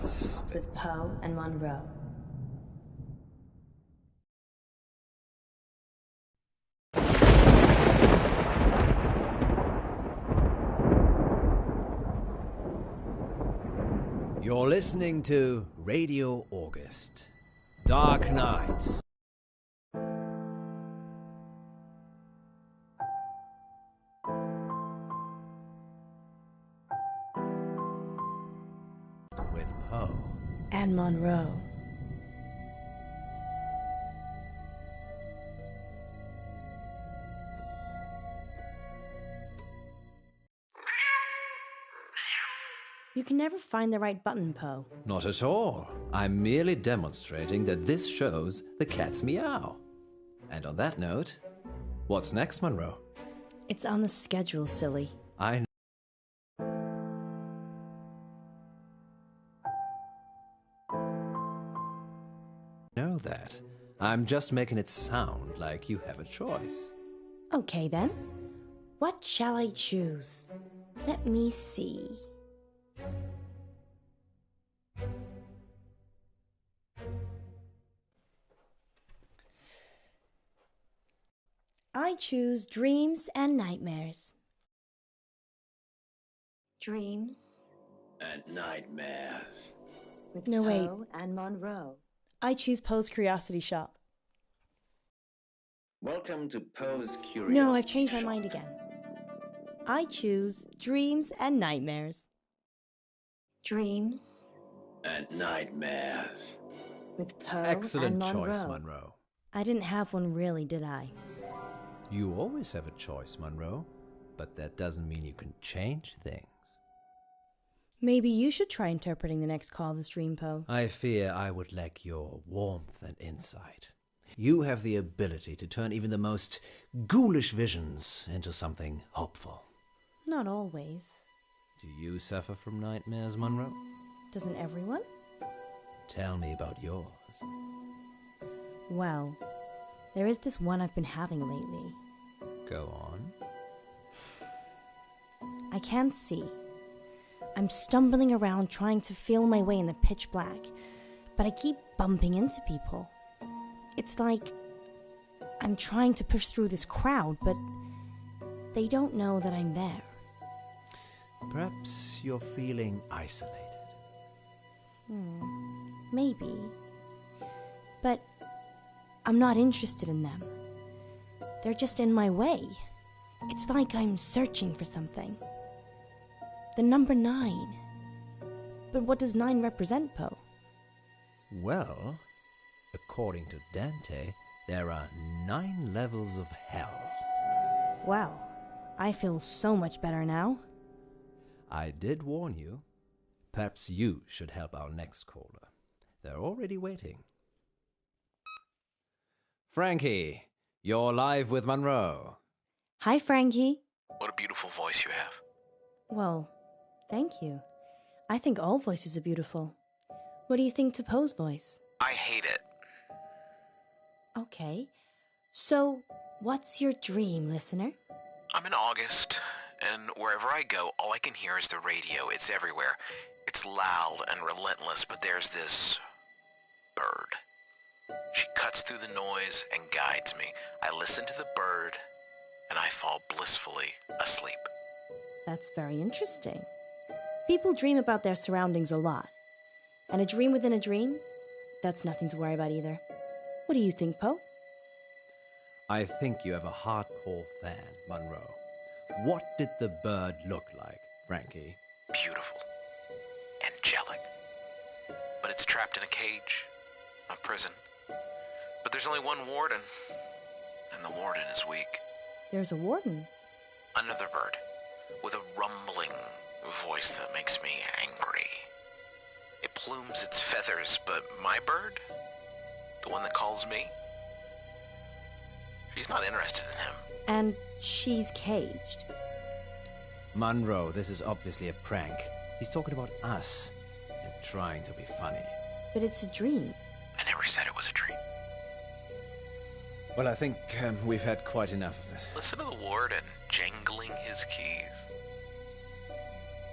Nights with Poe and Munro. You're listening to Radio August. Dark Nights. With Poe And Munro. You can never find the right button, Poe. Not at all. I'm merely demonstrating that this shows the cat's meow. And on that note, what's next, Munro? It's on the schedule, silly. I know that. I'm just making it sound like you have a choice. Okay, then. What shall I choose? Let me see. I choose Dreams and Nightmares. Dreams and Nightmares. with No, wait. Poe and Munro. I choose Poe's Curiosity Shop. Welcome to Poe's Curiosity No, I've changed my Shop. mind again. I choose Dreams and Nightmares. Dreams And Nightmares. with Poe Excellent and Munro. choice, Munro. I didn't have one really, did I? You always have a choice, Munro. But that doesn't mean you can change things. Maybe you should try interpreting the next call this dream, Poe. I fear I would lack your warmth and insight. You have the ability to turn even the most ghoulish visions into something hopeful. Not always. Do you suffer from nightmares, Munro? Doesn't everyone? Tell me about yours. Well, there is this one I've been having lately. Go on. I can't see. I'm stumbling around trying to feel my way in the pitch black, but I keep bumping into people. It's like I'm trying to push through this crowd, but they don't know that I'm there. Perhaps you're feeling isolated. Maybe. But I'm not interested in them. They're just in my way. It's like I'm searching for something. The number 9. But what does 9 represent, Poe? Well, according to Dante, there are 9 levels of hell. Well, I feel so much better now. I did warn you. Perhaps you should help our next caller. They're already waiting. Frankie, you're live with Munro. Hi, Frankie. What a beautiful voice you have. Well, thank you. I think all voices are beautiful. What do you think to Poe's voice? I hate it. Okay. So, what's your dream, listener? I'm in August, and wherever I go, all I can hear is the radio. It's everywhere. It's loud and relentless, but there's this bird. She cuts through the noise and guides me. I listen to the bird, and I fall blissfully asleep. That's very interesting. People dream about their surroundings a lot. And a dream within a dream? That's nothing to worry about either. What do you think, Poe? I think you have a hardcore fan, Munro. What did the bird look like, Frankie? Beautiful. Angelic. But it's trapped in a cage. A prison. But there's only one warden. And the warden is weak. There's a warden. Another bird. With a rumbling voice that makes me angry. It plumes its feathers, but my bird? The one that calls me? She's not interested in him. And she's caged. Munro, this is obviously a prank. He's talking about us and trying to be funny. But it's a dream. I never said it was a dream. Well, I think we've had quite enough of this. Listen to the warden jangling his keys.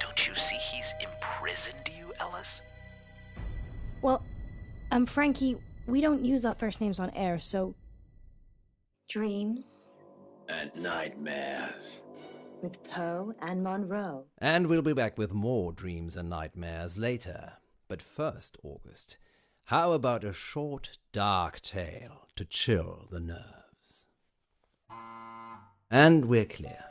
Don't you see he's imprisoned you, Ellis? Well, Frankie, we don't use our first names on air, so... Dreams And nightmares. with Poe and Munro. And we'll be back with more dreams and nightmares later. But first, August, how about a short, dark tale to chill the nerves? And we're clear.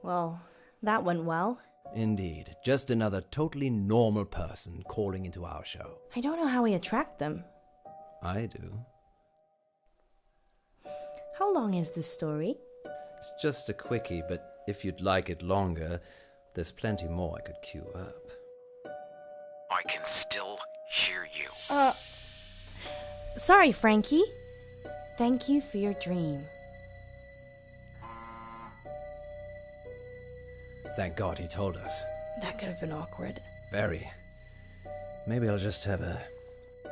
Well, that went well. Indeed, just another totally normal person calling into our show. I don't know how we attract them. I do. How long is this story? It's just a quickie, but if you'd like it longer, there's plenty more I could queue up. I can still hear you. Sorry, Frankie. Thank you for your dream. Thank God he told us. That could have been awkward. Very. Maybe I'll just have a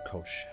cold shower.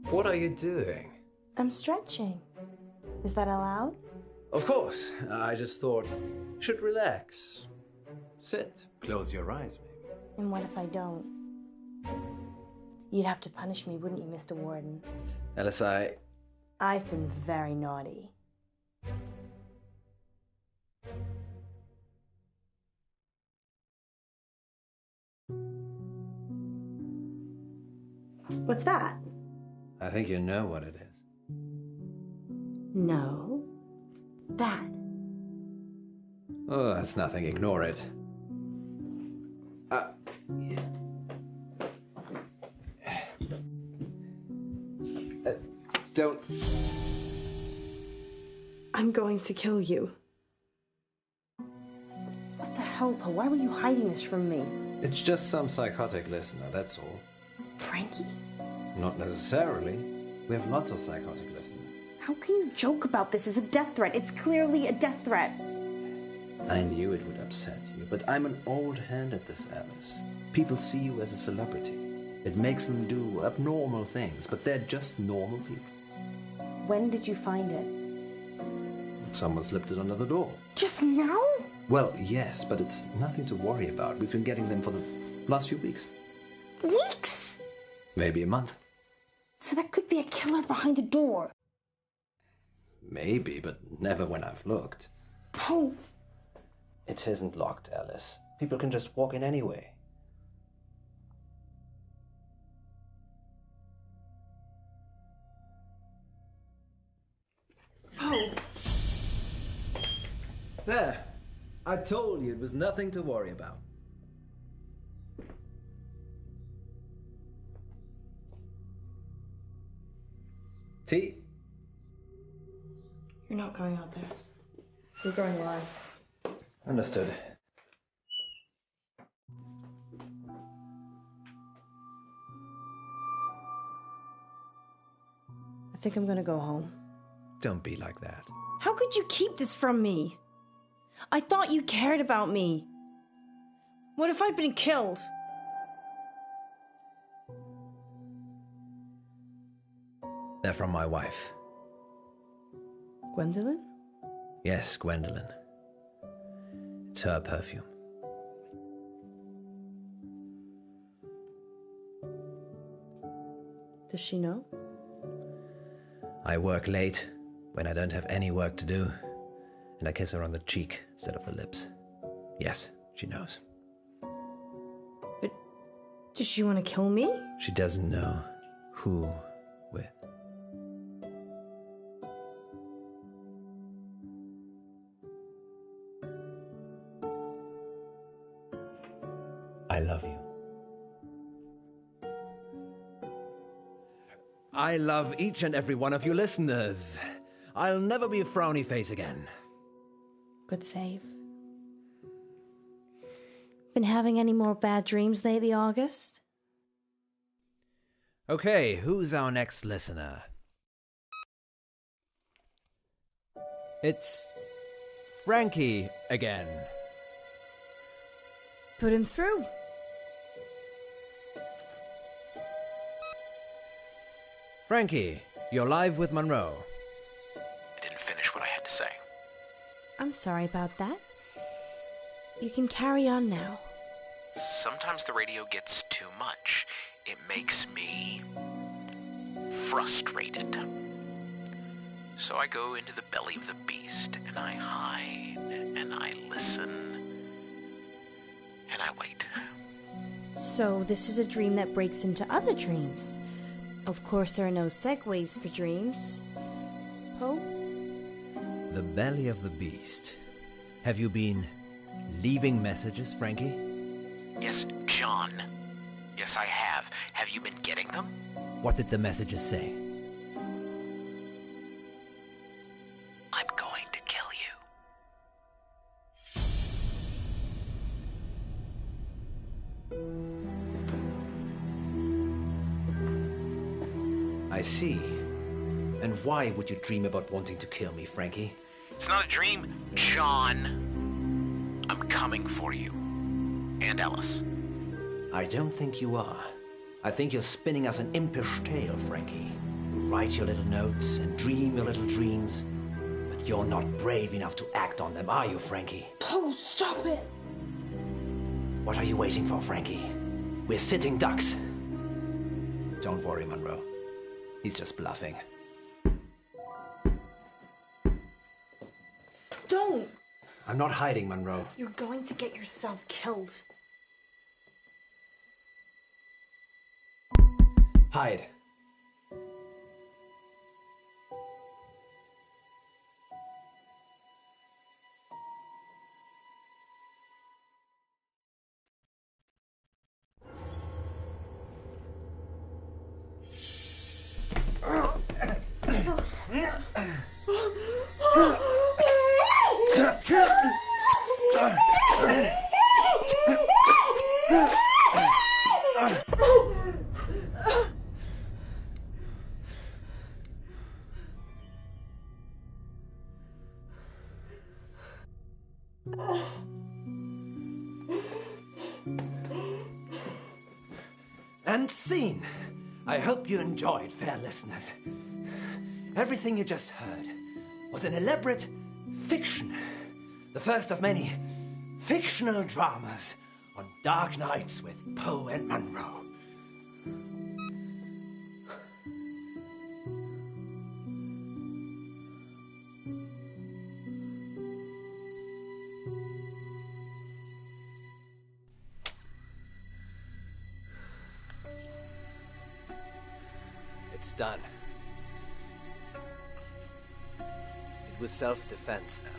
What are you doing? I'm stretching. Is that allowed? Of course. I just thought you should relax. Sit. Close your eyes, maybe. And what if I don't? You'd have to punish me, wouldn't you, Mr. Warden? Alice, I've been very naughty. What's that? I think you know what it is. No. That. Oh, that's nothing. Ignore it. Yeah. Don't. I'm going to kill you. What the hell, Poe? Why were you hiding this from me? It's just some psychotic listener, that's all. Frankie? Not necessarily. We have lots of psychotic listeners. How can you joke about this as a death threat? It's clearly a death threat. I knew it would upset you, but I'm an old hand at this, Alice. People see you as a celebrity. It makes them do abnormal things, but they're just normal people. When did you find it? Someone slipped it under the door. Just now? Well, yes, but it's nothing to worry about. We've been getting them for the last few weeks. Weeks? Maybe a month. So that could be a killer behind the door. Maybe, but never when I've looked. Poe. It isn't locked, Alice. People can just walk in anyway. Poe. There. I told you it was nothing to worry about. Tea? You're not going out there. You're going live. Understood. I think I'm gonna go home. Don't be like that. How could you keep this from me? I thought you cared about me. What if I'd been killed? They're from my wife. Gwendolyn? Yes, Gwendolyn. It's her perfume. Does she know? I work late when I don't have any work to do, and I kiss her on the cheek instead of the lips. Yes, she knows. But does she want to kill me? She doesn't know who with. I love you. I love each and every one of you listeners. I'll never be a frowny face again. Good save. Been having any more bad dreams lately, August? Okay, who's our next listener? It's Frankie again. Put him through. Frankie, you're live with Munro. I didn't finish what I had to say. I'm sorry about that. You can carry on now. Sometimes the radio gets too much. It makes me frustrated. So I go into the belly of the beast, and I hide, and I listen, and I wait. So this is a dream that breaks into other dreams. Of course, there are no segues for dreams. Poe? The belly of the beast. Have you been leaving messages, Frankie? Yes, John. Yes, I have. Have you been getting them? What did the messages say? I'm going to kill you. I see. And why would you dream about wanting to kill me, Frankie? It's not a dream, John. I'm coming for you. And Alice. I don't think you are. I think you're spinning us an impish tale, Frankie. You write your little notes and dream your little dreams, but you're not brave enough to act on them, are you, Frankie? Poe, stop it! What are you waiting for, Frankie? We're sitting ducks. Don't worry, Munro. He's just bluffing. Don't! I'm not hiding, Munro. You're going to get yourself killed. Hide. And scene. I hope you enjoyed, fair listeners. Everything you just heard was an elaborate fiction. The first of many fictional dramas on dark nights with Poe and Munro. It's done. It was self-defense now.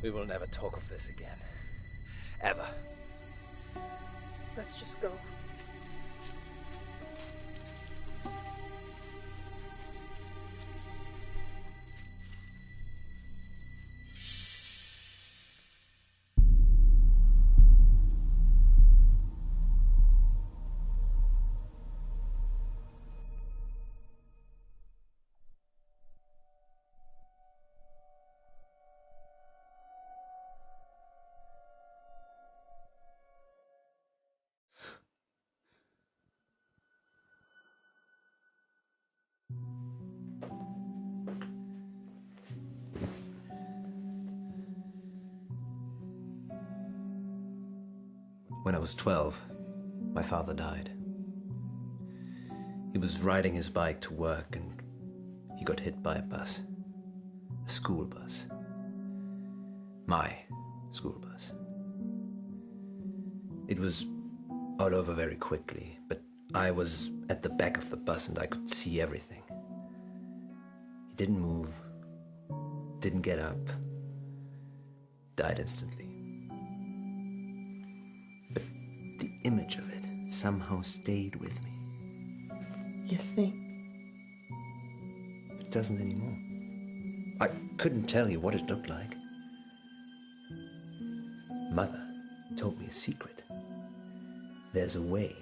We will never talk of this again. Ever. Let's just go. When I was 12, my father died. He was riding his bike to work and he got hit by a bus. A school bus. My school bus. It was all over very quickly, but I was at the back of the bus and I could see everything. He didn't move, didn't get up, died instantly. But the image of it somehow stayed with me. You think? It doesn't anymore. I couldn't tell you what it looked like. Mother told me a secret. There's a way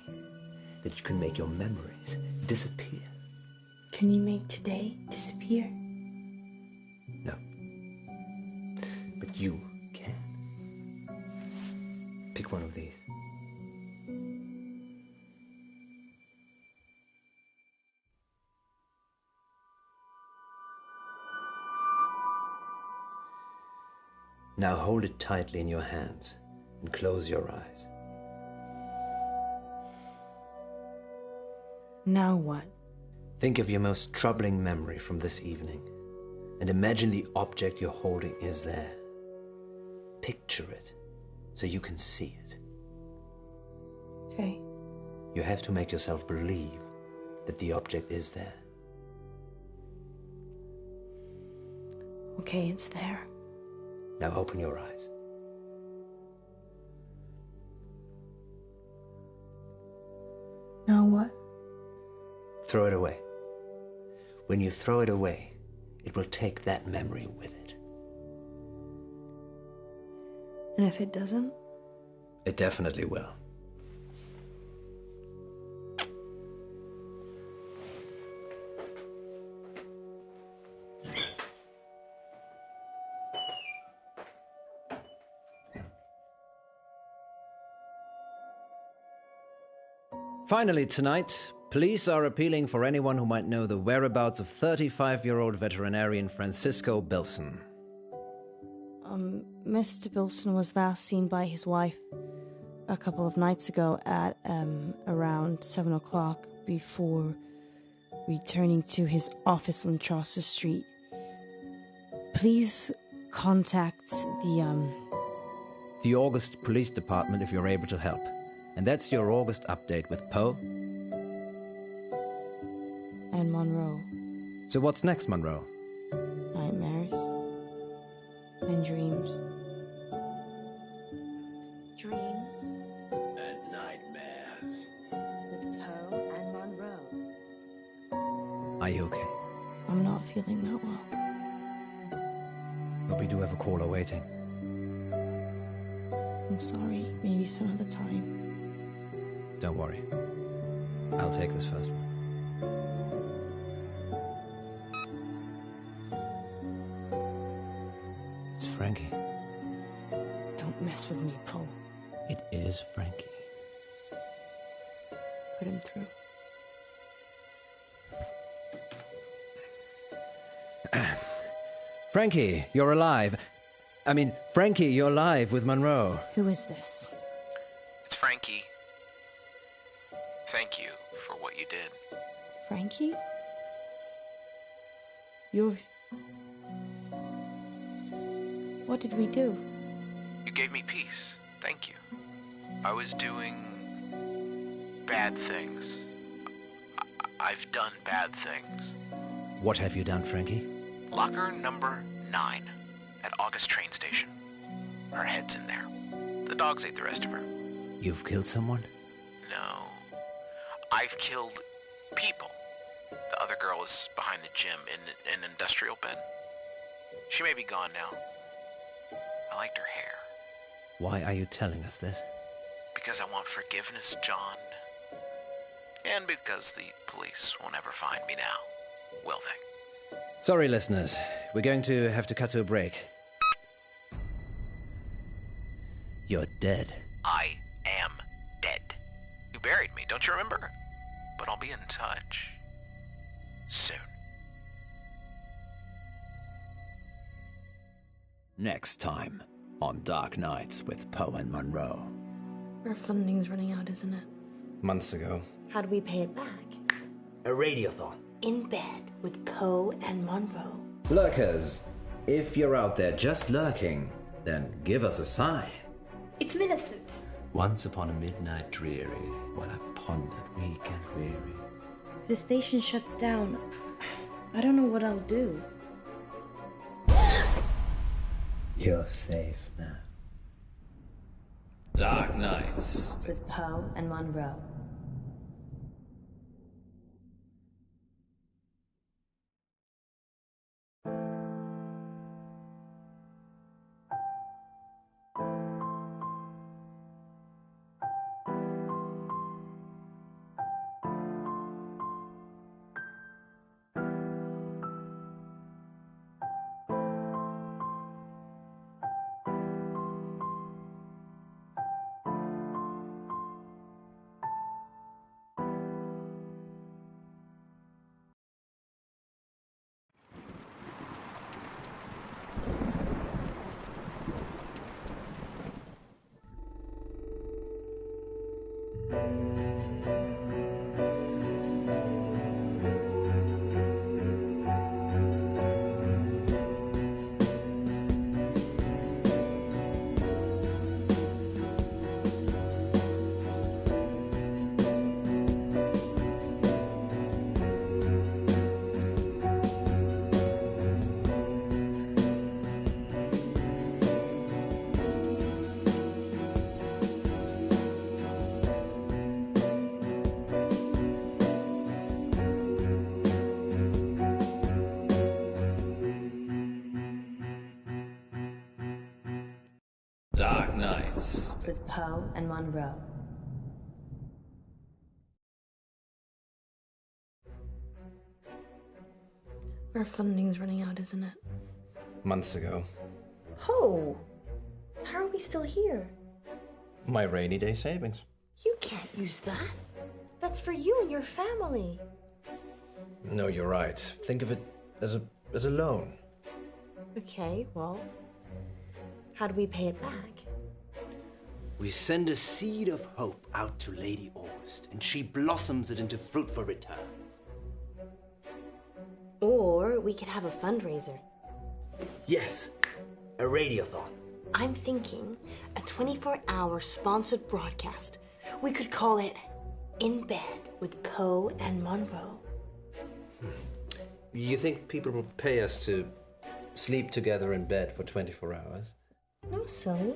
that you can make your memories disappear. Can you make today disappear? No. But you can. Pick one of these. Now hold it tightly in your hands and close your eyes. Now what? Think of your most troubling memory from this evening and imagine the object you're holding is there. Picture it so you can see it. Okay. You have to make yourself believe that the object is there. Okay, it's there. Now open your eyes. Now what? Throw it away. When you throw it away, it will take that memory with it. And if it doesn't? It definitely will. Finally tonight, police are appealing for anyone who might know the whereabouts of 35-year-old veterinarian Francisco Bilson. Mr. Bilson was last seen by his wife a couple of nights ago at around 7 o'clock before returning to his office on Chaucer Street. Please contact The August Police Department if you're able to help. And that's your August update with Poe and Munro. So what's next, Munro? Nightmares and dreams. Dreams And nightmares. with Poe and Munro. Are you okay? I'm not feeling that well. Hope you do have a caller waiting. I'm sorry. Maybe some other time. Don't worry. I'll take this first one. It's Frankie. Don't mess with me, Poe. It is Frankie. Put him through. Frankie, you're alive. Frankie, you're live with Munro. Who is this? It's Frankie. Thank you for what you did. Frankie? You're... What did we do? You gave me peace. Thank you. I was doing bad things. I've done bad things. What have you done, Frankie? Locker number 9 at August train station. Her head's in there. The dogs ate the rest of her. You've killed someone? No. I've killed people. The other girl is behind the gym in an industrial bin. She may be gone now. I liked her hair. Why are you telling us this? Because I want forgiveness, John. And because the police will never find me now, will they? Sorry, listeners. We're going to have to cut to a break. You're dead. I am dead. You buried me, don't you remember? But I'll be in touch. Soon. Next time on Dark Nights with Poe and Munro. Our funding's running out, isn't it? Months ago. How do we pay it back? A radiothon. In bed with Poe and Munro. Lurkers, if you're out there just lurking, then give us a sign. It's Millicent. Once upon a midnight dreary, while I pondered weak and weary. If the station shuts down, I don't know what I'll do. You're safe now. Dark Nights. With Poe and Munro. with Poe and Munro. Our funding's running out, isn't it? Months ago. Poe! How are we still here? My rainy day savings. You can't use that. That's for you and your family. No, you're right. Think of it as a loan. Okay, well, how do we pay it back? We send a seed of hope out to Lady August, and she blossoms it into fruitful returns. Or we could have a fundraiser. Yes, a radiothon. I'm thinking a 24-hour sponsored broadcast. We could call it In Bed with Poe and Munro. You think people will pay us to sleep together in bed for 24 hours? No, silly.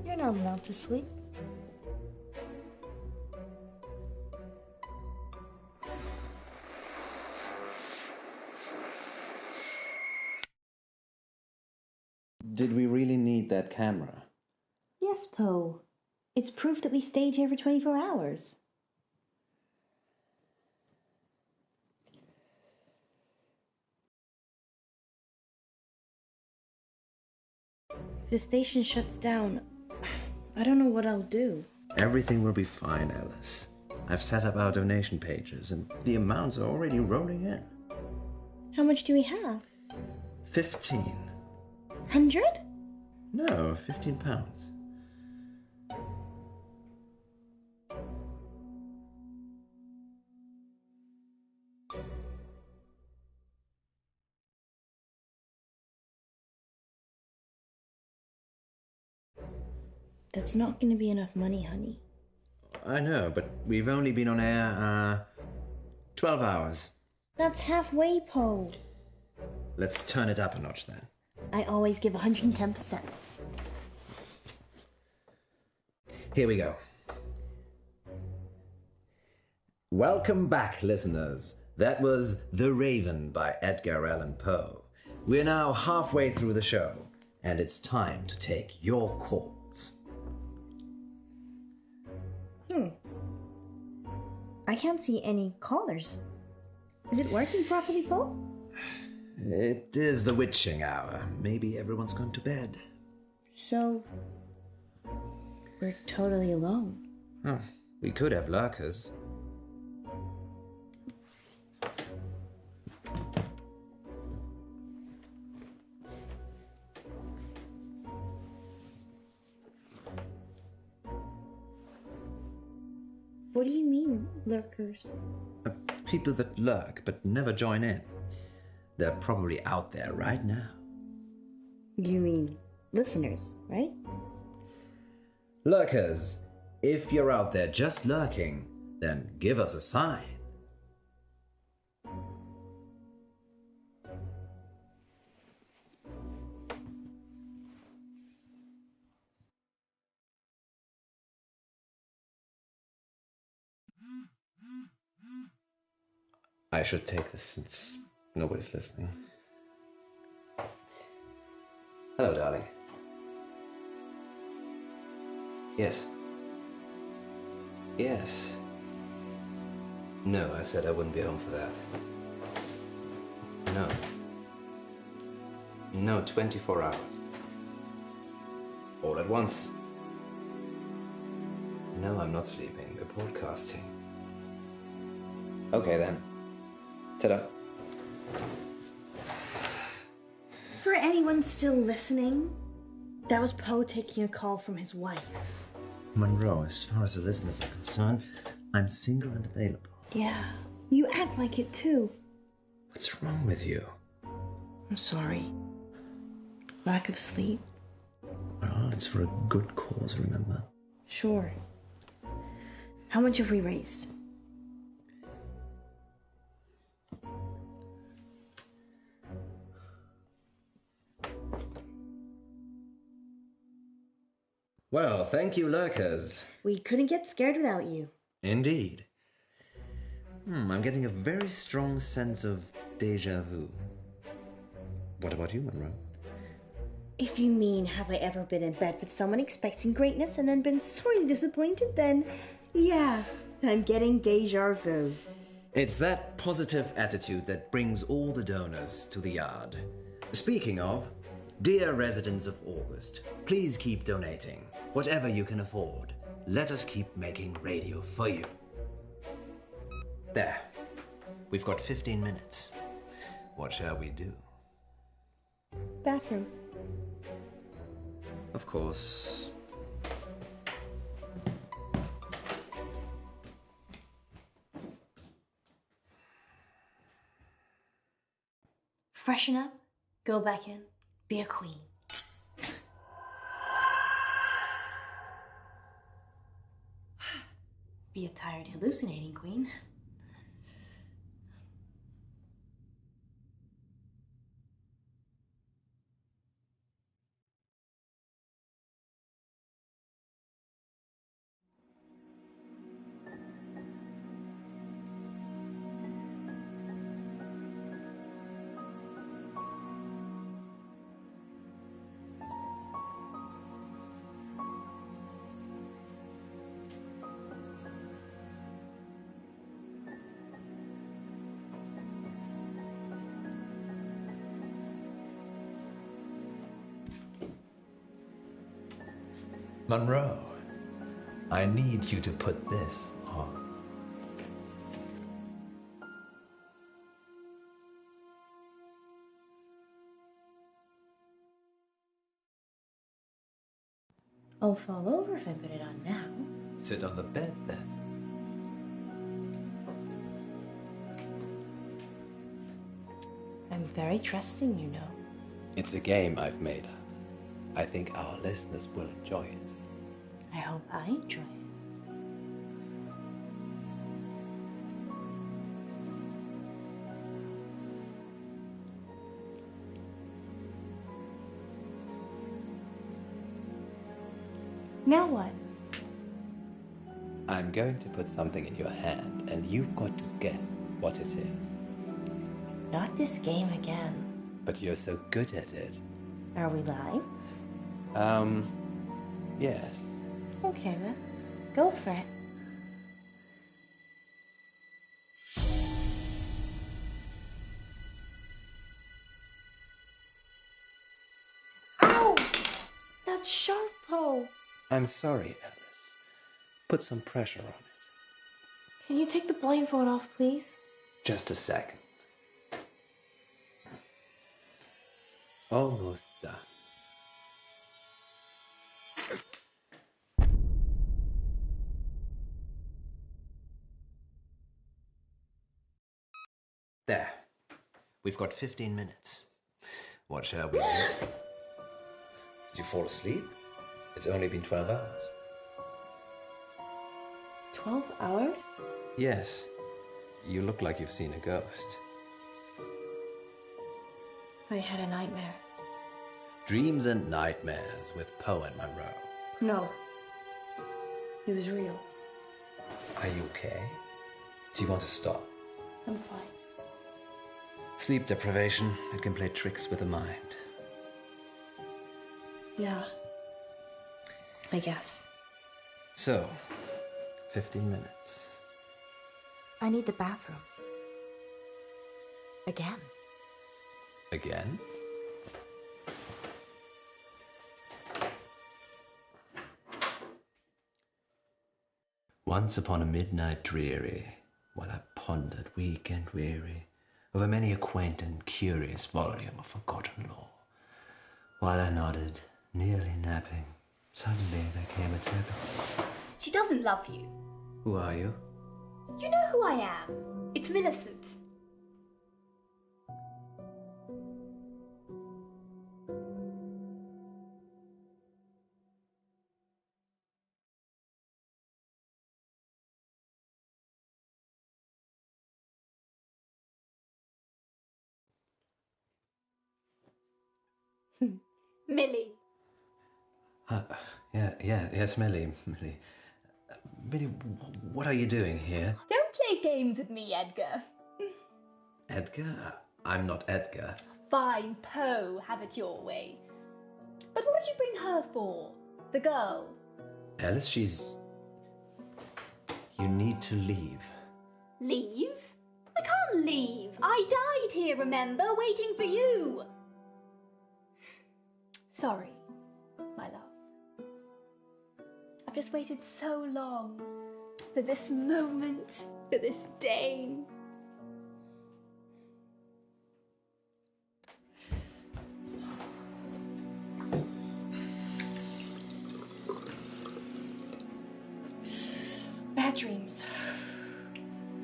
You're not allowed to sleep. Did we really need that camera? Yes, Poe. It's proof that we stayed here for 24 hours. If the station shuts down, I don't know what I'll do. Everything will be fine, Alice. I've set up our donation pages, and the amounts are already rolling in. How much do we have? 15. 100? No, 15 pounds. That's not going to be enough money, honey. I know, but we've only been on air, 12 hours. That's halfway, Poe. Let's turn it up a notch then. I always give 110%. Here we go. Welcome back, listeners. That was The Raven by Edgar Allan Poe. We're now halfway through the show, and it's time to take your calls. I can't see any callers. Is it working properly, Poe? It is the witching hour. Maybe everyone's gone to bed. So, we're totally alone. Oh, we could have lurkers. What do you mean, lurkers? People that lurk but never join in. They're probably out there right now. You mean listeners, right? Lurkers, if you're out there just lurking, then give us a sign. I should take this since nobody's listening. Hello, darling. Yes. Yes. No, I said I wouldn't be home for that. No. No, 24 hours. All at once. No, I'm not sleeping. We're broadcasting. Okay, then. Ta-da. For anyone still listening, that was Poe taking a call from his wife. Munro, as far as the listeners are concerned, I'm single and available. Yeah, you act like it too. What's wrong with you? I'm sorry. Lack of sleep. Well, it's for a good cause, remember? Sure. How much have we raised? Well, thank you, lurkers. We couldn't get scared without you. Indeed. I'm getting a very strong sense of déjà vu. What about you, Munro? If you mean, have I ever been in bed with someone expecting greatness and then been sorely disappointed, then yeah, I'm getting deja vu. It's that positive attitude that brings all the donors to the yard. Speaking of, dear residents of August, please keep donating. Whatever you can afford. Let us keep making radio for you. There. We've got 15 minutes. What shall we do? Bathroom. Of course. Freshen up, go back in, be a queen. Be a tired, hallucinating queen. Munro, I need you to put this on. I'll fall over if I put it on now. Sit on the bed then. I'm very trusting, you know. It's a game I've made up. I think our listeners will enjoy it. I hope I enjoy it. Now what? I'm going to put something in your hand, and you've got to guess what it is. Not this game again. But you're so good at it. Are we live? Yes. Okay then. Go for it. Ow! That's sharp, Poe. I'm sorry, Alice. Put some pressure on it. Can you take the blindfold off, please? Just a second. Almost done. There. We've got 15 minutes. What shall we do? Did you fall asleep? It's only been 12 hours. 12 hours? Yes. You look like you've seen a ghost. I had a nightmare. Dreams and Nightmares with Poe and Munro. No. It was real. Are you okay? Do you want to stop? I'm fine. Sleep deprivation, it can play tricks with the mind. Yeah. I guess. So, 15 minutes. I need the bathroom. Again. Again? Once upon a midnight dreary, while I pondered weak and weary over many a quaint and curious volume of forgotten lore, while I nodded, nearly napping, suddenly there came a tap. She doesn't love you. Who are you? You know who I am. It's Millicent. Millie. Yes, Millie. Millie, what are you doing here? Don't play games with me, Edgar. Edgar? I'm not Edgar. Fine, Poe, have it your way. But what did you bring her for? The girl? Alice, You need to leave. Leave? I can't leave. I died here, remember, waiting for you. Sorry, my love. I've just waited so long for this moment, for this day. Bad dreams.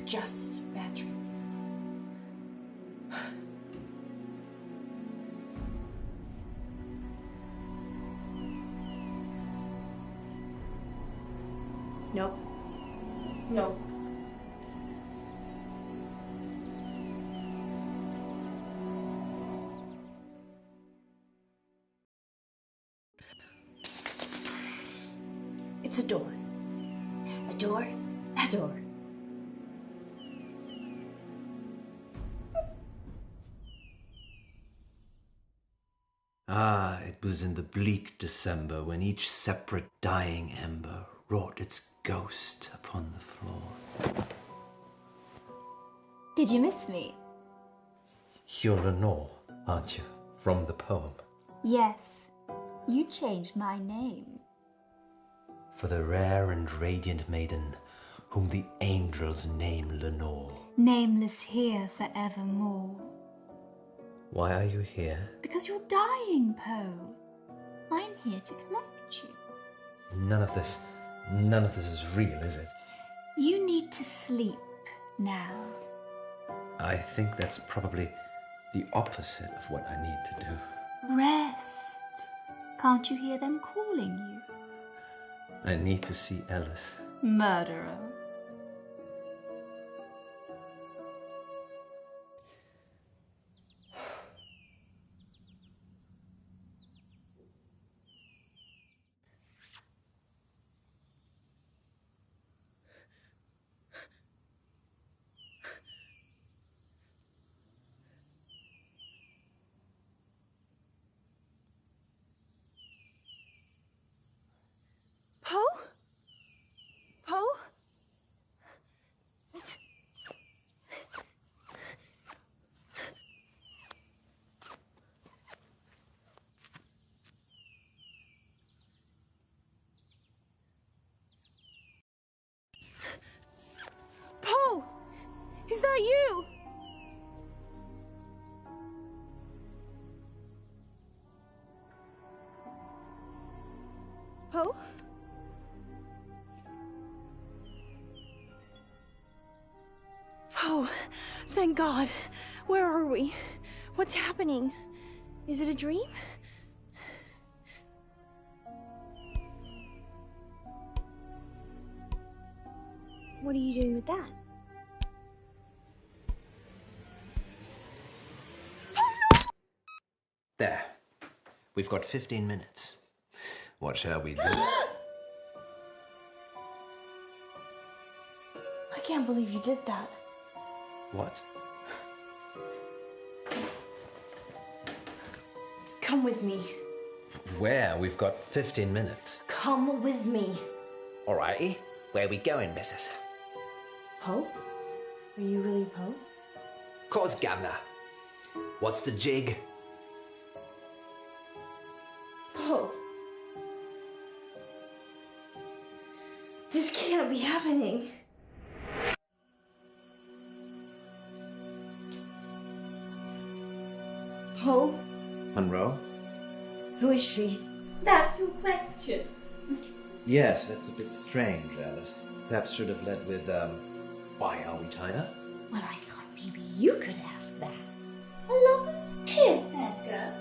Just bad dreams. No. No. It's a door. A door. A door. Ah, it was in the bleak December when each separate dying ember wrought its ghost upon the floor. Did you miss me? You're Lenore, aren't you? From the poem. Yes. You changed my name. For the rare and radiant maiden whom the angels name Lenore. Nameless here forevermore. Why are you here? Because you're dying, Poe. I'm here to collect you. None of this is real, is it? You need to sleep now. I think that's probably the opposite of what I need to do. Rest. Can't you hear them calling you? I need to see Alice. Murderer. Poe? Poe? Poe! Is that you? Poe? Oh, thank God. Where are we? What's happening? Is it a dream? What are you doing with that? There. We've got 15 minutes. What shall we do? I can't believe you did that. What? Come with me. Where? We've got 15 minutes. Come with me. Alrighty. Where are we going, missus? Poe? Are you really Poe? Course, Governor. What's the jig? Poe. This can't be happening. Poe? Munro? Who is she? That's your question. Yes, that's a bit strange, Alice. Perhaps should have led with, why are we tied up? Well, I thought maybe you could ask that. A lover's kiss, Edgar.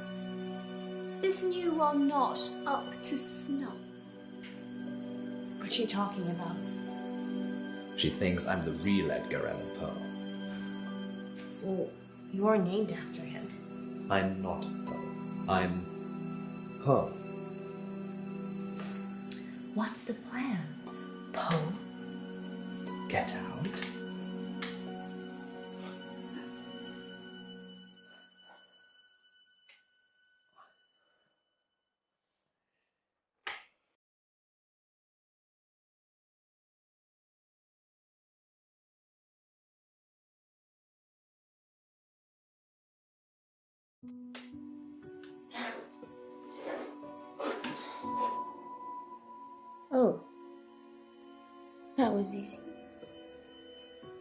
This new one not up to snuff. What's she talking about? She thinks I'm the real Edgar Allan Poe. Well, you are named after him. I'm not Poe. I'm Poe. What's the plan, Poe? Get out. Oh, that was easy.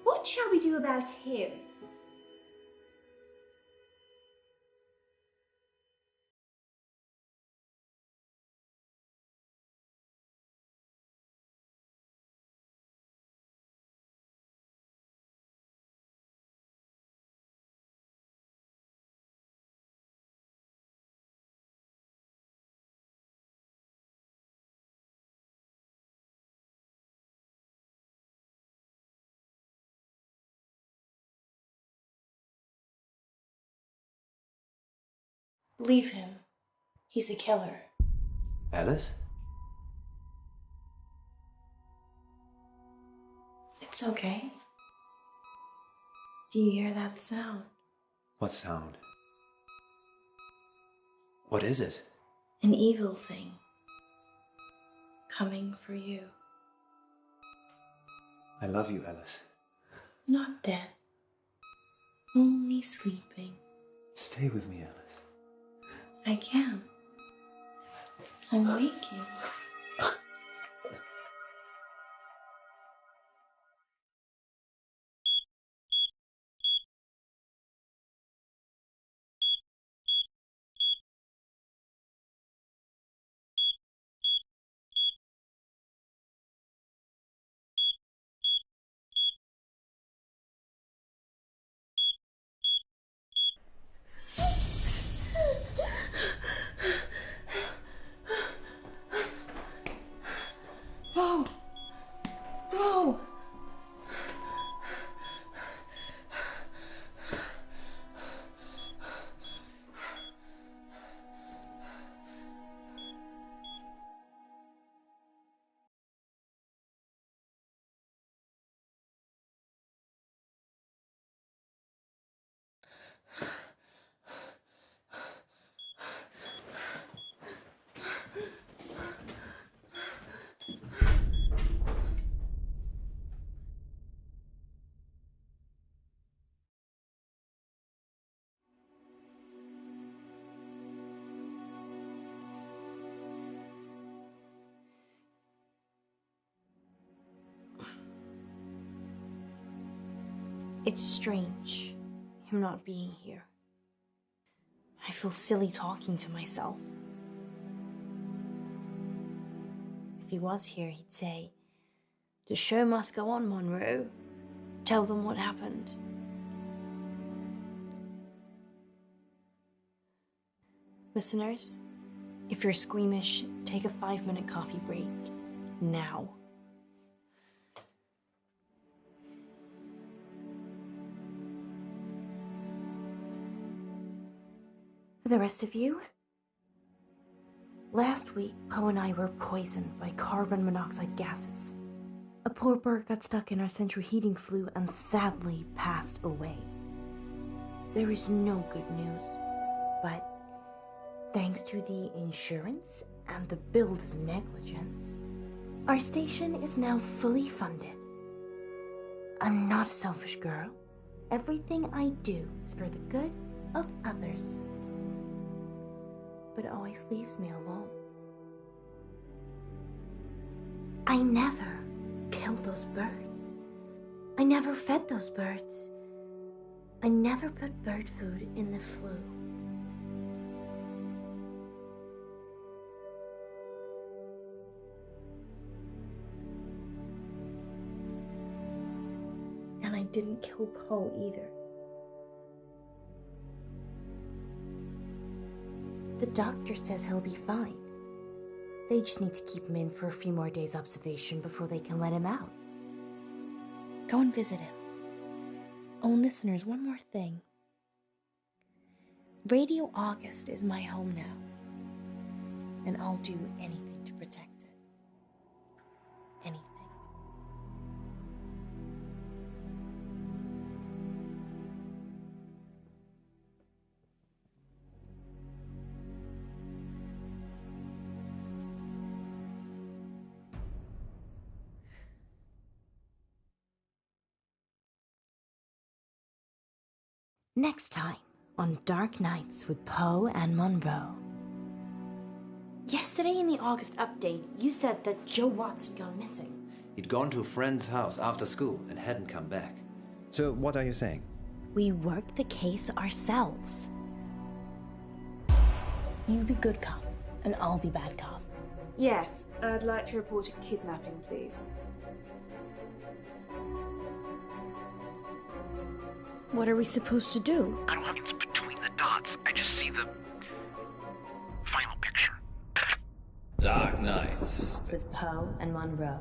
What shall we do about him? Leave him. He's a killer. Alice? It's okay. Do you hear that sound? What sound? What is it? An evil thing. Coming for you. I love you, Alice. Not dead. Only sleeping. Stay with me, Alice. I can. I'm waking. Poe! Poe! It's strange, him not being here. I feel silly talking to myself. If he was here, he'd say, "The show must go on, Munro. Tell them what happened." Listeners, if you're squeamish, take a 5-minute coffee break. Now. For the rest of you, last week, Poe and I were poisoned by carbon monoxide gases. A poor bird got stuck in our central heating flue and sadly passed away. There is no good news, but thanks to the insurance and the builder's negligence, our station is now fully funded. I'm not a selfish girl. Everything I do is for the good of others. But it always leaves me alone. I never killed those birds. I never fed those birds. I never put bird food in the flue. And I didn't kill Poe either. The doctor says he'll be fine. They just need to keep him in for a few more days' observation before they can let him out. Go and visit him. Oh, and listeners, one more thing. Radio August is my home now, and I'll do anything to protect it. Anything. Next time on Dark Nights with Poe and Munro. Yesterday in the August update, you said that Joe Watts had gone missing. He'd gone to a friend's house after school and hadn't come back. So what are you saying? We worked the case ourselves. You be good cop, and I'll be bad cop. Yes, I'd like to report a kidnapping, please. What are we supposed to do? I don't have it's between the dots. I just see the final picture. Dark Nights. With Poe and Munro.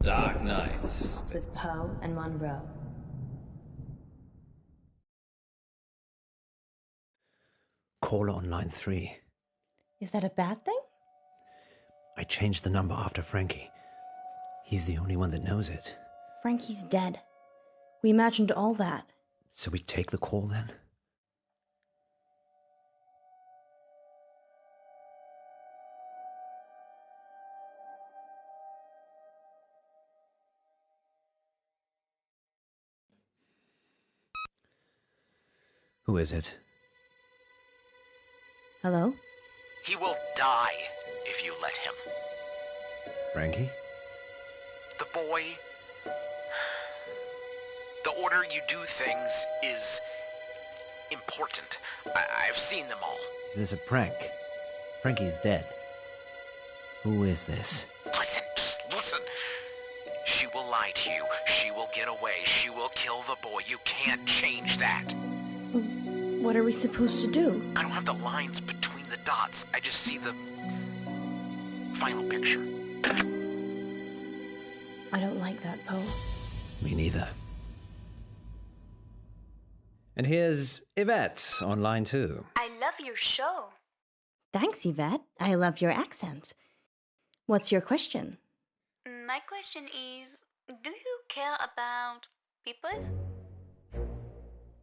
Dark Nights. With Poe and Munro. Caller on line 3. Is that a bad thing? I changed the number after Frankie. He's the only one that knows it. Frankie's dead. We imagined all that. So we take the call then? Who is it? Hello? He will die if you let him. Frankie? The boy... The order you do things is important. I've seen them all. Is this a prank? Frankie's dead. Who is this? Listen, just listen. She will lie to you. She will get away. She will kill the boy. You can't change that. What are we supposed to do? I don't have the lines between the dots. I just see the final picture. I don't like that, Poe. Me neither. And here's Yvette on line 2. I love your show. Thanks, Yvette. I love your accent. What's your question? My question is, do you care about people?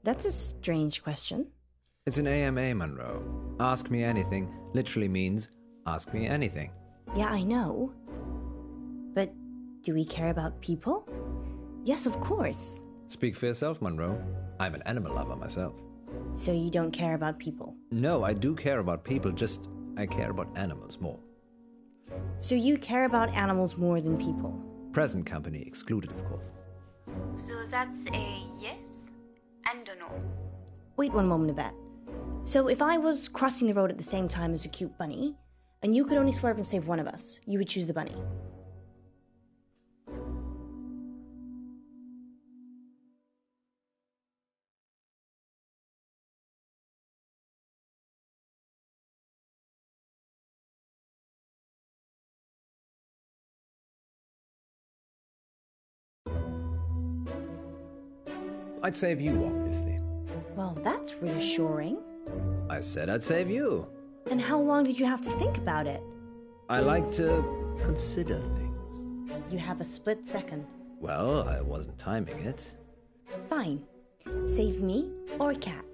That's a strange question. It's an AMA, Munro. Ask me anything literally means ask me anything. Yeah, I know. But do we care about people? Yes, of course. Speak for yourself, Munro. I'm an animal lover myself. So you don't care about people? No, I do care about people, just I care about animals more. So you care about animals more than people? Present company excluded, of course. So that's a yes and a no. Wait one moment, Yvette. So if I was crossing the road at the same time as a cute bunny, and you could only swerve and save one of us, you would choose the bunny? I'd save you, obviously. Well, that's reassuring. I said I'd save you. And how long did you have to think about it? I like to consider things. You have a split second. Well, I wasn't timing it. Fine. Save me or a cat.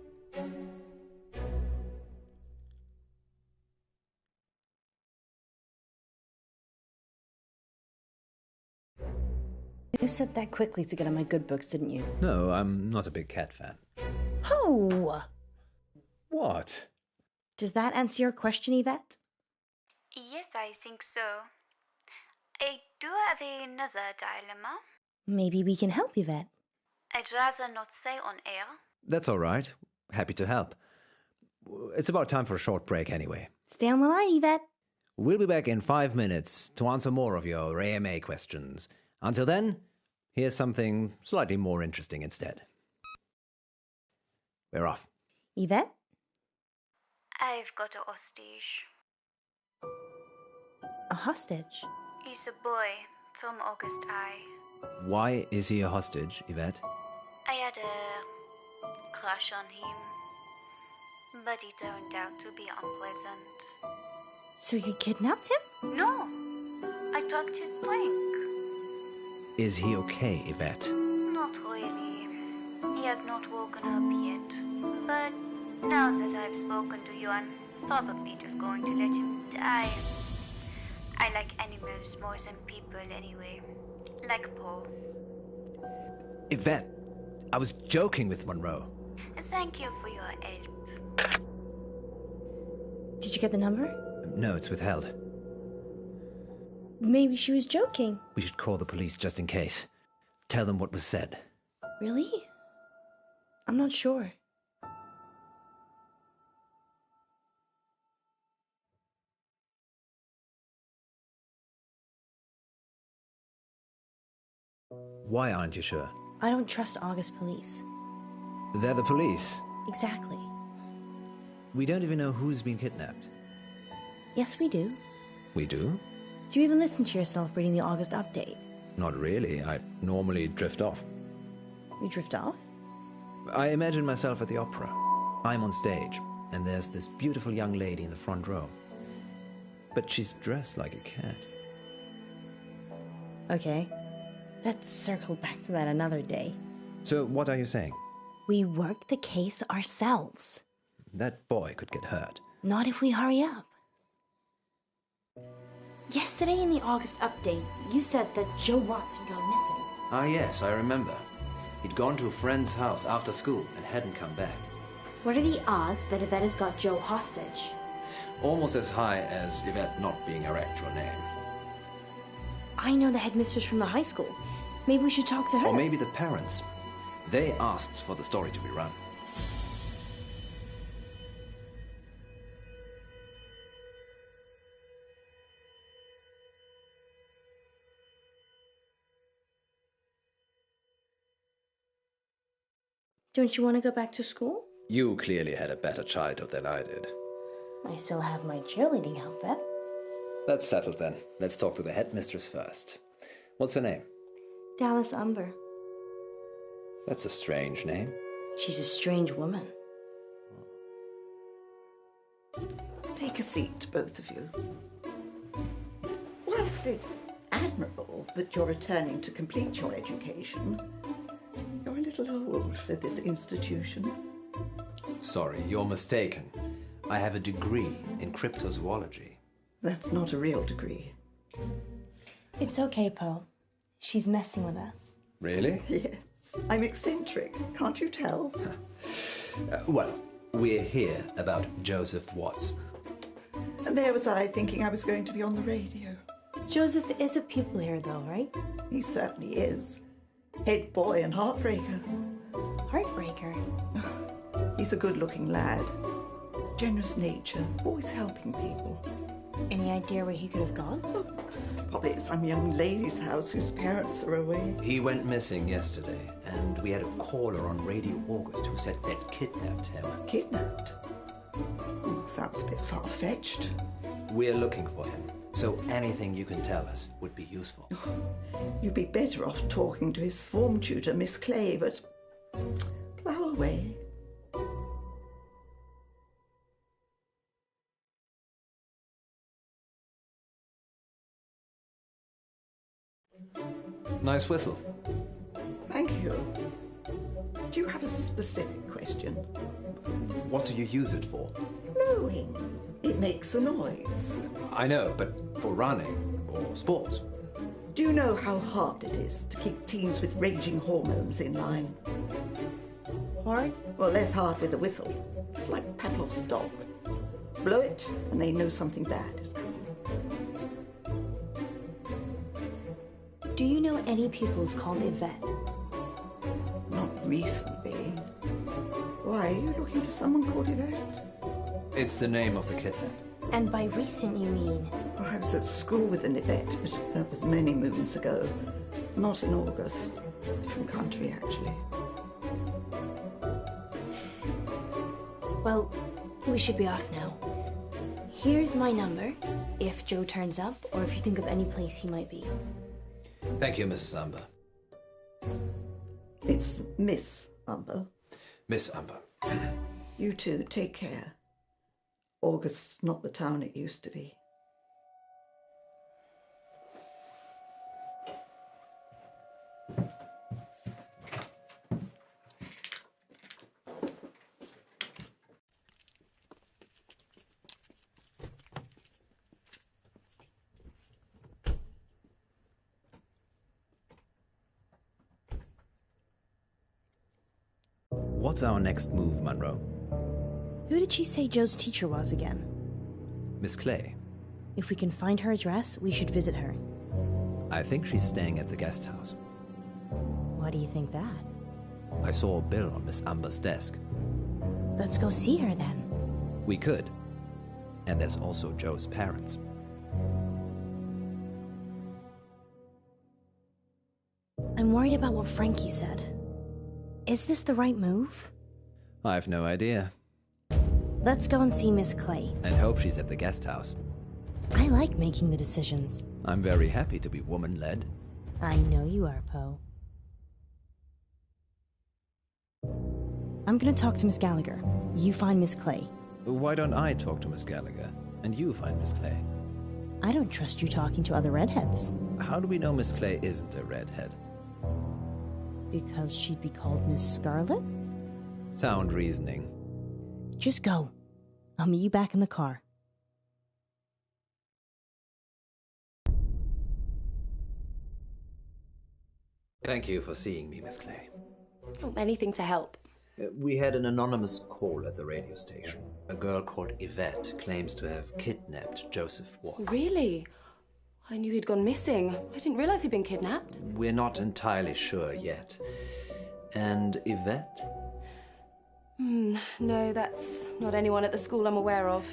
You said that quickly to get on my good books, didn't you? No, I'm not a big cat fan. Oh! What? Does that answer your question, Yvette? Yes, I think so. I do have another dilemma. Maybe we can help, Yvette. I'd rather not say on air. That's all right. Happy to help. It's about time for a short break anyway. Stay on the line, Yvette. We'll be back in 5 minutes to answer more of your AMA questions. Until then, here's something slightly more interesting instead. We're off. Yvette? I've got a hostage. A hostage? He's a boy from August High. Why is he a hostage, Yvette? I had a crush on him, but he turned out to be unpleasant. So you kidnapped him? No, I tugged his drink. Is he okay, Yvette? Not really. He has not woken up yet. But now that I've spoken to you, I'm probably just going to let him die. I like animals more than people anyway. Like Poe. Yvette, I was joking with Munro. Thank you for your help. Did you get the number? No, it's withheld. Maybe she was joking. We should call the police just in case. Tell them what was said. Really? I'm not sure. Why aren't you sure? I don't trust August police. They're the police. Exactly. We don't even know who's been kidnapped. Yes, we do. We do? Do you even listen to yourself reading the August update? Not really. I normally drift off. You drift off? I imagine myself at the opera. I'm on stage, and there's this beautiful young lady in the front row. But she's dressed like a cat. Okay. Let's circle back to that another day. So what are you saying? We work the case ourselves. That boy could get hurt. Not if we hurry up. Yesterday in the August update, you said that Joe Watson got missing. Ah, yes, I remember. He'd gone to a friend's house after school and hadn't come back. What are the odds that Yvette has got Joe hostage? Almost as high as Yvette not being her actual name. I know the headmistress from the high school. Maybe we should talk to her. Or maybe the parents. They asked for the story to be run. Don't you want to go back to school? You clearly had a better childhood than I did. I still have my cheerleading outfit. That's settled then. Let's talk to the headmistress first. What's her name? Dallas Umber. That's a strange name. She's a strange woman. Take a seat, both of you. Whilst it's admirable that you're returning to complete your education, you're a little old for this institution. Sorry, you're mistaken. I have a degree in cryptozoology. That's not a real degree. It's okay, Poe. She's messing with us. Really? Yes, I'm eccentric, can't you tell? Well, we're here about Joseph Watts. And there was I thinking I was going to be on the radio. Joseph is a pupil here, though, right? He certainly is. Head boy and heartbreaker. Heartbreaker? He's a good-looking lad. Generous nature, always helping people. Any idea where he could have gone? Probably at some young lady's house whose parents are away. He went missing yesterday, and we had a caller on Radio August who said they'd kidnapped him. Kidnapped? Sounds a bit far-fetched. We're looking for him, so anything you can tell us would be useful. You'd be better off talking to his form tutor, Miss Clay, but plough away. Nice whistle. Thank you. Do you have a specific question? What do you use it for? Blowing. It makes a noise. I know, but for running or sports. Do you know how hard it is to keep teens with raging hormones in line? Hard? Well, less hard with a whistle. It's like Pavlov's dog. Blow it, and they know something bad is coming. Do you know any pupils called Yvette? Not recently. Why, are you looking for someone called Yvette? It's the name of the kidnap. And by recent, you mean? Well, I was at school with an Yvette, but that was many moons ago. Not in August. Different country, actually. Well, we should be off now. Here's my number, if Joe turns up, or if you think of any place he might be. Thank you, Mrs. Umber. It's Miss Umber. Miss Umber. You two, take care. August's not the town it used to be. What's our next move, Munro? Who did she say Joe's teacher was again? Miss Clay. If we can find her address, we should visit her. I think she's staying at the guest house. Why do you think that? I saw a bill on Miss Umber's desk. Let's go see her then. We could. And there's also Joe's parents. I'm worried about what Frankie said. Is this the right move? I've no idea. Let's go and see Miss Clay. And hope she's at the guest house. I like making the decisions. I'm very happy to be woman-led. I know you are, Poe. I'm gonna talk to Miss Gallagher. You find Miss Clay. Why don't I talk to Miss Gallagher, and you find Miss Clay? I don't trust you talking to other redheads. How do we know Miss Clay isn't a redhead? Because she'd be called Miss Scarlet? Sound reasoning. Just go. I'll meet you back in the car. Thank you for seeing me, Miss Clay. Oh, anything to help. We had an anonymous call at the radio station. A girl called Yvette claims to have kidnapped Joseph Watts. Really? I knew he'd gone missing. I didn't realize he'd been kidnapped. We're not entirely sure yet. And Yvette? No, that's not anyone at the school I'm aware of.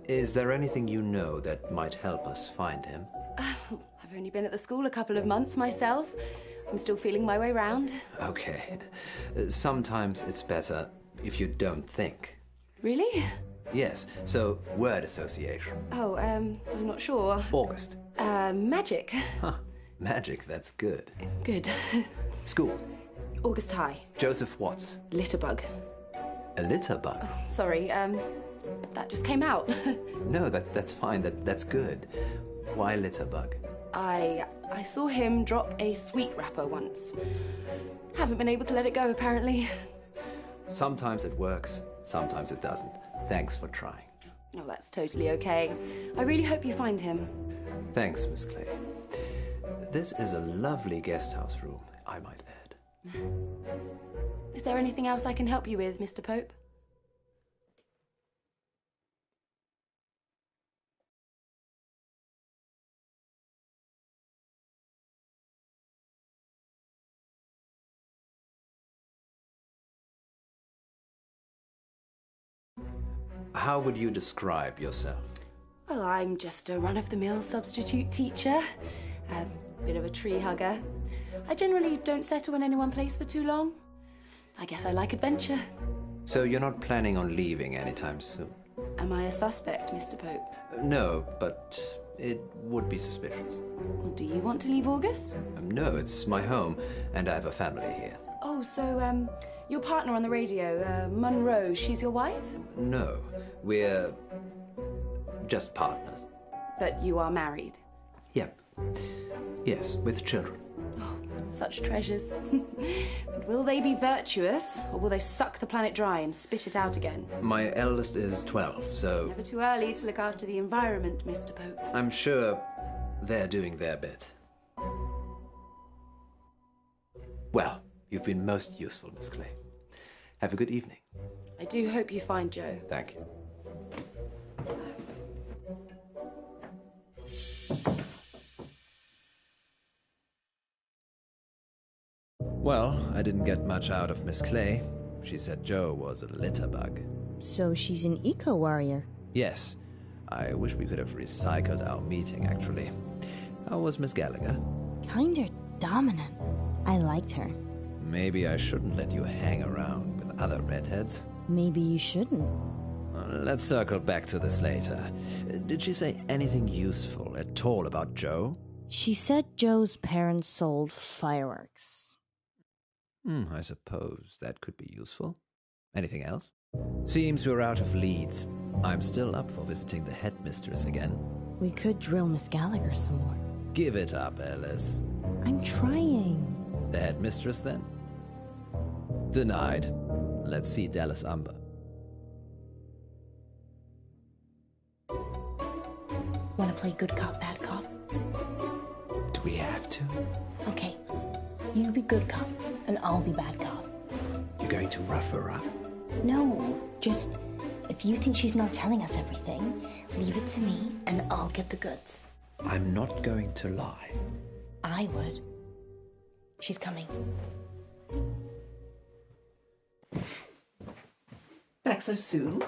Is there anything you know that might help us find him? I've only been at the school a couple of months myself. I'm still feeling my way round. Okay. Sometimes it's better if you don't think. Really? Yes, so word association. Oh, I'm not sure. August. Magic. Huh, magic, that's good. Good. School. August High. Joseph Watts. Litterbug. A litterbug? Sorry, that just came out. No, that's fine, that's good. Why litterbug? I saw him drop a sweet wrapper once. Haven't been able to let it go, apparently. Sometimes it works, sometimes it doesn't. Thanks for trying. Oh, that's totally okay. I really hope you find him. Thanks, Miss Clay. This is a lovely guest house room, I might add. Is there anything else I can help you with, Mr. Pope? How would you describe yourself? Well, I'm just a run-of-the-mill substitute teacher. A bit of a tree hugger. I generally don't settle in any one place for too long. I guess I like adventure. So you're not planning on leaving anytime soon? Am I a suspect, Mr. Pope? No, but it would be suspicious. Well, do you want to leave August? No, it's my home, and I have a family here. Oh, so, your partner on the radio, Munro, she's your wife? No, we're just partners. But you are married? Yeah. Yes, with children. Oh, such treasures. But will they be virtuous, or will they suck the planet dry and spit it out again? My eldest is 12, so... Never too early to look after the environment, Mr. Pope. I'm sure they're doing their bit. Well, you've been most useful, Miss Clay. Have a good evening. I do hope you find Joe. Thank you. Well, I didn't get much out of Miss Clay. She said Joe was a litterbug. So she's an eco-warrior? Yes. I wish we could have recycled our meeting, actually. How was Miss Gallagher? Kinda dominant. I liked her. Maybe I shouldn't let you hang around with other redheads. Maybe you shouldn't. Let's circle back to this later. Did she say anything useful at all about Joe? She said Joe's parents sold fireworks. I suppose that could be useful. Anything else? Seems we're out of leads. I'm still up for visiting the headmistress again. We could drill Miss Gallagher some more. Give it up, Alice. I'm trying. The headmistress, then? Denied. Let's see Dallas Umber. Want to play good cop, bad cop? Do we have to? Okay. You be good cop, and I'll be bad cop. You're going to rough her up? No, just if you think she's not telling us everything, leave it to me, and I'll get the goods. I'm not going to lie. I would. She's coming. Back so soon?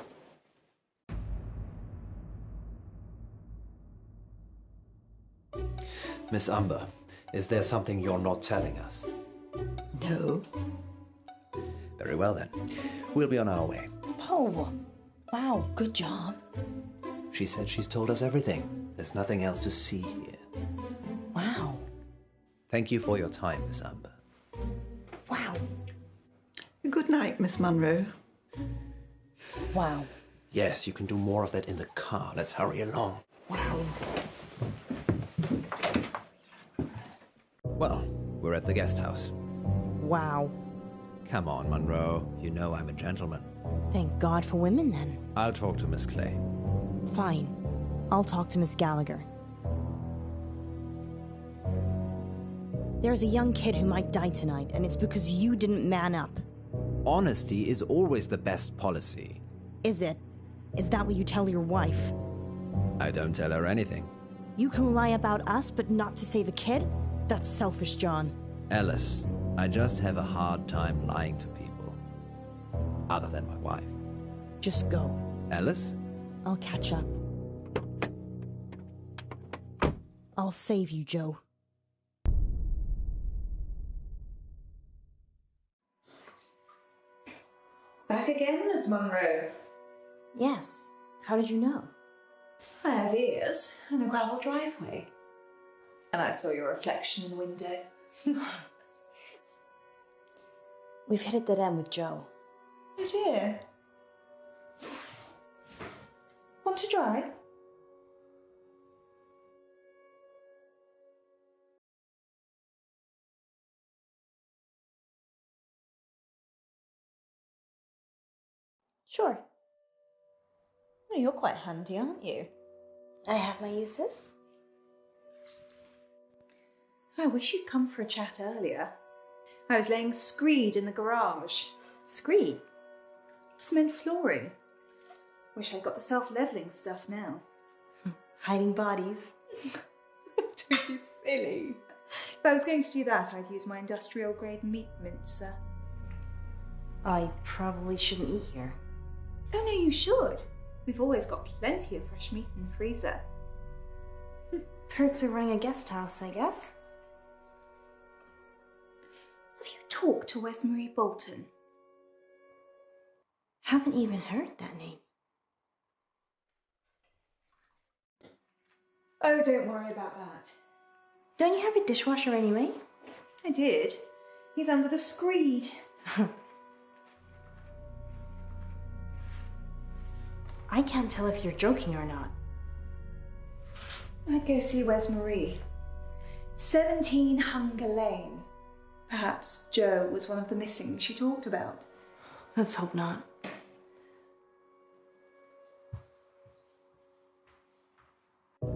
Miss Umber, is there something you're not telling us? No. Very well then. We'll be on our way. Poe! Wow, good job. She said she's told us everything. There's nothing else to see here. Wow. Thank you for your time, Miss Umber. Wow. Good night, Miss Munro. Wow. Yes, you can do more of that in the car. Let's hurry along. Wow. Well, we're at the guest house. Wow. Come on, Munro. You know I'm a gentleman. Thank God for women, then. I'll talk to Miss Clay. Fine. I'll talk to Miss Gallagher. There's a young kid who might die tonight, and it's because you didn't man up. Honesty is always the best policy. Is it? Is that what you tell your wife? I don't tell her anything. You can lie about us, but not to save a kid? That's selfish, John. Alice, I just have a hard time lying to people. Other than my wife. Just go. Alice? I'll catch up. I'll save you, Joe. Back again, Miss Munro. Yes. How did you know? I have ears and a gravel driveway. And I saw your reflection in the window. We've hit a dead end with Joe. Oh dear. Want to drive? Sure. Well, you're quite handy, aren't you? I have my uses. I wish you'd come for a chat earlier. I was laying screed in the garage. Screed? Cement flooring. Wish I'd got the self-levelling stuff now. Hiding bodies. Don't be silly. If I was going to do that, I'd use my industrial-grade meat mincer. I probably shouldn't eat here. Oh no, you should. We've always got plenty of fresh meat in the freezer. Perks of running a guest house, I guess. Have you talked to Wesmarie Bolton? Haven't even heard that name. Oh, don't worry about that. Don't you have a dishwasher anyway? I did. He's under the screed. I can't tell if you're joking or not. I'd go see Wesmarie. 17 Hunger Lane. Perhaps Joe was one of the missing she talked about. Let's hope not.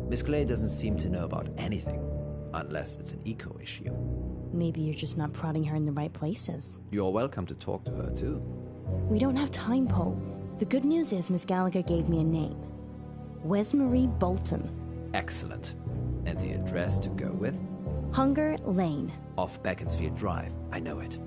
Miss Clay doesn't seem to know about anything, unless it's an eco issue. Maybe you're just not prodding her in the right places. You're welcome to talk to her, too. We don't have time, Poe. The good news is Miss Gallagher gave me a name. Wesmarie Bolton. Excellent. And the address to go with? Hunger Lane. Off Beaconsfield Drive. I know it.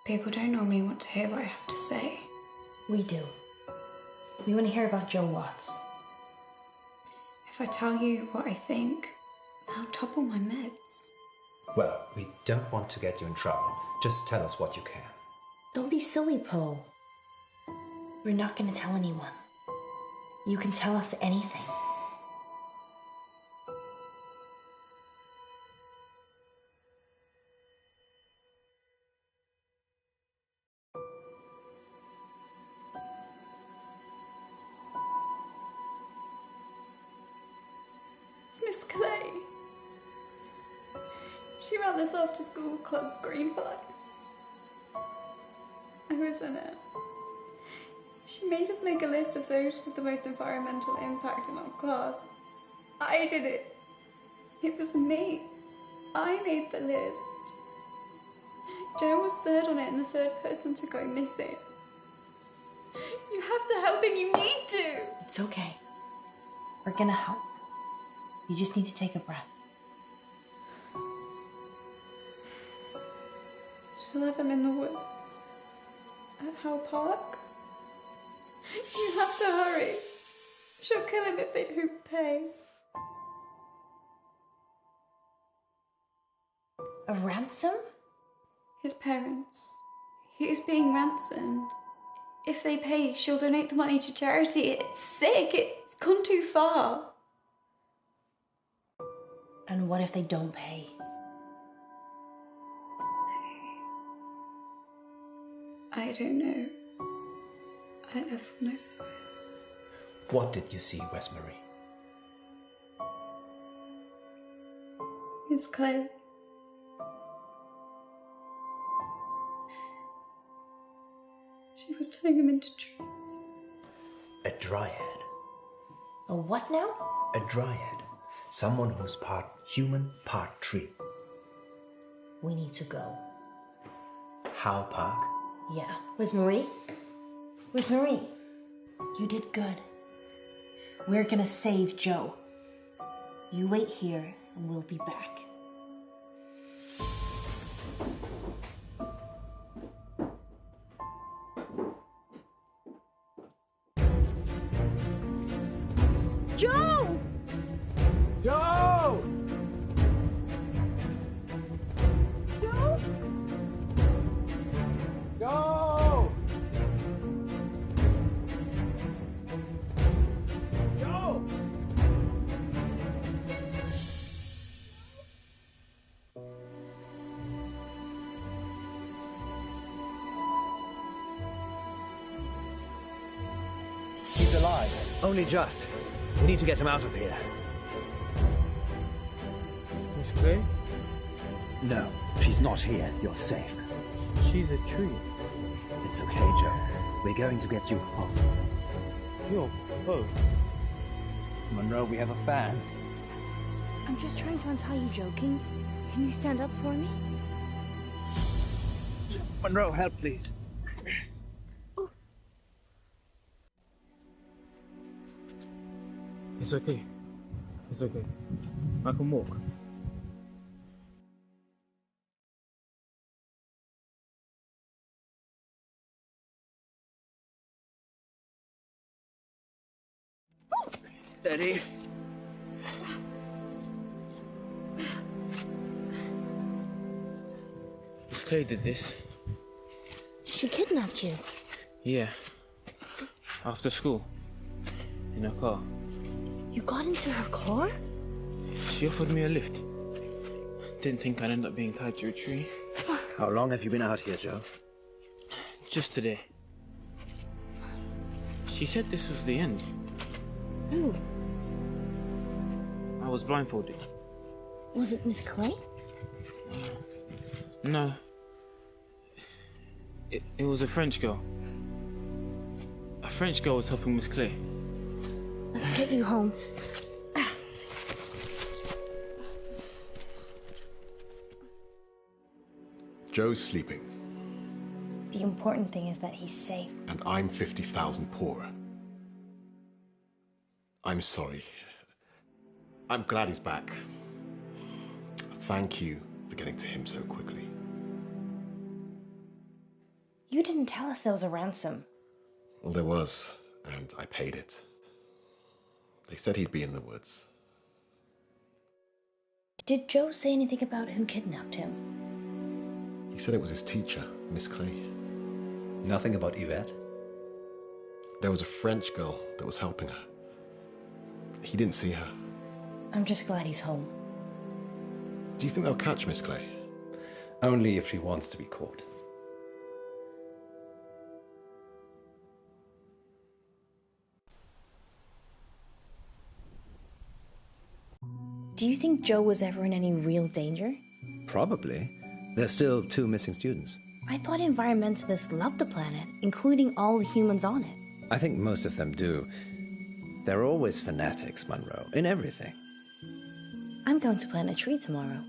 People don't normally want to hear what I have to say. We do. We want to hear about Joe Watts. If I tell you what I think, I'll topple my meds. Well, we don't want to get you in trouble. Just tell us what you can. Don't be silly, Poe. We're not going to tell anyone. You can tell us anything. It's Miss Clay. She ran this after-school club, Greenfly. I was in it. She made us make a list of those with the most environmental impact in our class. I did it. It was me. I made the list. Joe was third on it and the third person to go missing. You have to help him, you need to! It's okay. We're gonna help. You just need to take a breath. She'll have him in the woods. At Howe Park. You have to hurry. She'll kill him if they don't pay. A ransom? His parents. He is being ransomed. If they pay, she'll donate the money to charity. It's sick. It's gone too far. And what if they don't pay? I don't know. I left when I saw it. What did you see, Wes Marie? Miss Clay. She was turning him into trees. A dryad. A what now? A dryad. Someone who's part human, part tree. We need to go. Howe Park? Yeah. Where's Marie? Where's Marie? You did good. We're gonna save Joe. You wait here and we'll be back. Joe! Joe! Joe? Joe! Joe! He's alive. Only just. We need to get him out of here. Miss Clay? No, she's not here. You're safe. She's a tree. It's okay, Joe. We're going to get you home. You're Poe. Munro, we have a fan. I'm just trying to untie you, Joe. Can you stand up for me? Munro, help, please. It's okay. It's okay. I can walk. Steady. Miss Clay did this. She kidnapped you. Yeah. After school. In her car. You got into her car? She offered me a lift. Didn't think I'd end up being tied to a tree. How long have you been out here, Joe? Just today. She said this was the end. Who? I was blindfolded. Was it Miss Clay? No. It was a French girl. A French girl was helping Miss Clay. Let's get you home. Joe's sleeping. The important thing is that he's safe. And I'm 50,000 poorer. I'm sorry. I'm glad he's back. Thank you for getting to him so quickly. You didn't tell us there was a ransom. Well, there was, and I paid it. They said he'd be in the woods. Did Joe say anything about who kidnapped him? He said it was his teacher, Miss Clay. Nothing about Yvette? There was a French girl that was helping her. He didn't see her. I'm just glad he's home. Do you think they'll catch Miss Clay? Only if she wants to be caught. Do you think Joe was ever in any real danger? Probably. There's still 2 missing students. I thought environmentalists loved the planet, including all the humans on it. I think most of them do. They're always fanatics, Munro, in everything. I'm going to plant a tree tomorrow,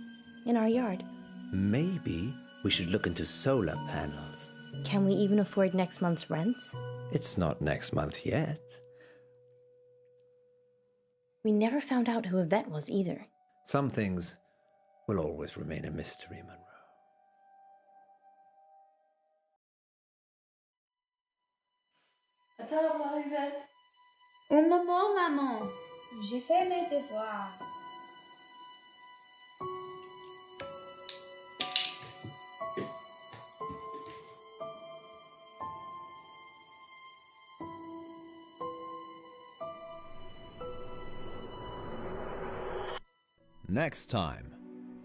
in our yard. Maybe we should look into solar panels. Can we even afford next month's rent? It's not next month yet. We never found out who Yvette was either. Some things will always remain a mystery, Munro. À table, Yvette. Un moment, maman. J'ai fait mes devoirs. Next time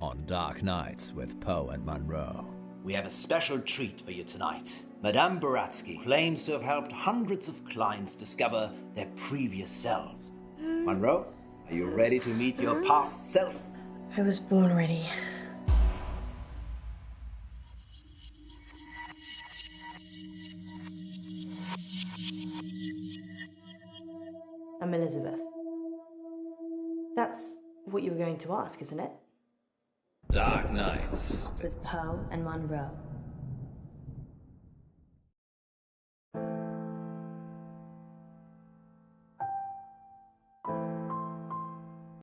on Dark Nights with Poe and Munro. We have a special treat for you tonight. Madame Baratsky claims to have helped hundreds of clients discover their previous selves. Munro, are you ready to meet your past self? I was born ready. I'm Elizabeth. That's what you were going to ask, isn't it? Dark Nights with Poe and Munro.